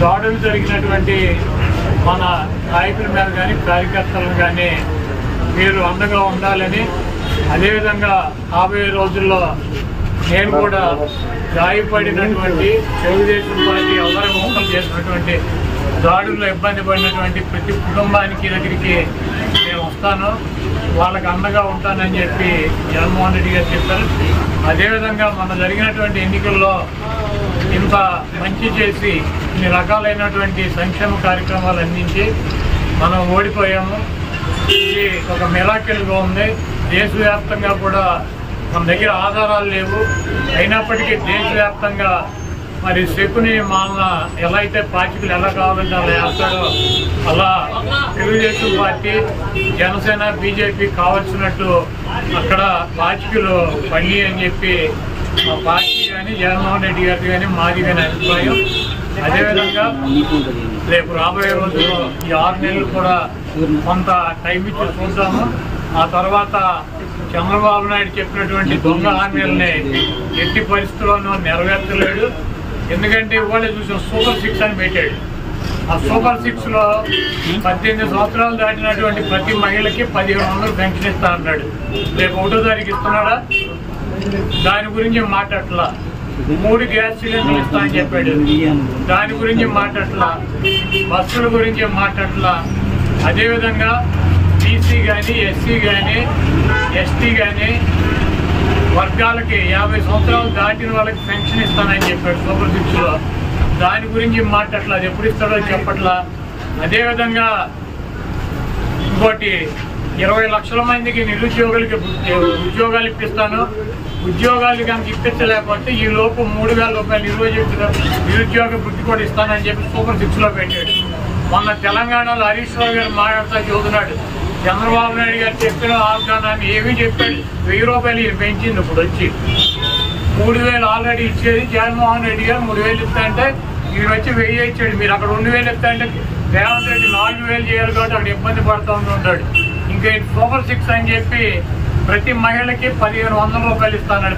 దాడులు జరిగినటువంటి మన నాయకుల మీద కానీ కార్యకర్తలను కానీ మీరు అండగా ఉండాలని, అదేవిధంగా రాబోయే రోజుల్లో నేను కూడా గాయపడినటువంటి తెలుగుదేశం పార్టీ ఎవరి మోసం చేసినటువంటి దాడుల్లో ఇబ్బంది పడినటువంటి ప్రతి కుటుంబానికి దగ్గరికి నేను వస్తాను, వాళ్ళకి అండగా ఉంటానని చెప్పి జగన్మోహన్ రెడ్డి గారు చెప్పారు. అదేవిధంగా మన జరిగినటువంటి ఎన్నికల్లో ఇంత మంచి చేసి ఇన్ని రకాలైనటువంటి సంక్షేమ కార్యక్రమాలు అందించి మనం ఓడిపోయాము. ఇది ఒక మిరాకిల్గా ఉంది. దేశవ్యాప్తంగా కూడా మన దగ్గర ఆధారాలు లేవు, అయినప్పటికీ దేశవ్యాప్తంగా మరి శకుని మామ ఎలా అయితే పాచికలు ఎలా కావాలంటే అలా వేస్తాడో అలా తెలుగుదేశం పార్టీ, జనసేన, బీజేపీ కావాల్సినట్టు అక్కడ పాచికలు పడి అని చెప్పి మా పార్టీ కానీ జగన్మోహన్ రెడ్డి గారి కానీ మాది కానీ అభిప్రాయం. అదేవిధంగా రేపు రాబోయే రోజుల్లో ఈ 6 నెలలు కూడా కొంత టైం ఇచ్చి చూద్దాము. ఆ తర్వాత చంద్రబాబు నాయుడు చెప్పినటువంటి దొంగ హామీలని ఎట్టి పరిస్థితుల్లోనూ నెరవేర్చలేడు. ఎందుకంటే ఇవాళ చూసిన సూపర్ 6 అని పెట్టాడు. ఆ సూపర్ 6లో 18 సంవత్సరాలు దాటినటువంటి ప్రతి మహిళకి 1500 పెన్షన్ ఇస్తా అన్నాడు. రేపు 1వ తారీఖు ఇస్తున్నాడా? దాని గురించి మాట్లాడట్లా. 3 గ్యాస్ సిలిండర్లు ఇస్తా అని చెప్పాడు, దాని గురించి మాట్లాడట్లా. బస్సుల గురించి మాట్లాడట్లా. అదేవిధంగా బీసీ కానీ, ఎస్సీ కానీ, ఎస్టీ కానీ వర్గాలకి 50 సంవత్సరాలు దాటిన వాళ్ళకి పెన్షన్ ఇస్తానని చెప్పాడు సూపర్ 6లో. దాని గురించి మాట్లాడట్లా. అది ఎప్పుడు ఇస్తాడో చెప్పట్లా. అదేవిధంగా ఇంకోటి 20 లక్షల మందికి నిరుద్యోగులకి ఉద్యోగాలు ఇప్పిస్తాను, ఉద్యోగాలు కనుక ఇప్పించలేకపోతే ఈ లోపు 3,000 రూపాయలు నిరుద్యోగ వృత్తి కూడా ఇస్తానని చెప్పి సూపర్ 6లో పెట్టాడు. మొన్న తెలంగాణలో హరీష్ రావు గారు మాట్లాడుతూ చూస్తున్నాడు, చంద్రబాబు నాయుడు గారు చెప్పిన వాగ్దానాన్ని ఏమీ చెప్పాడు. 1000 రూపాయలు ఇది పెంచింది. ఇప్పుడు వచ్చి 3,000 ఆల్రెడీ ఇచ్చేది జగన్మోహన్ రెడ్డి గారు 3,000 ఇస్తా అంటే ఈయన వచ్చి 1000 ఇచ్చాడు. మీరు అక్కడ 2,000 ఇస్తా అంటే రేవంత్ రెడ్డి 4,000 చేయాలి కాబట్టి అక్కడ ఇబ్బంది పడుతూ ఉంటాడు. ఇంకా సూపర్ 6 అని చెప్పి ప్రతి మహిళకి 1,500 రూపాయలు ఇస్తానన్నాడు.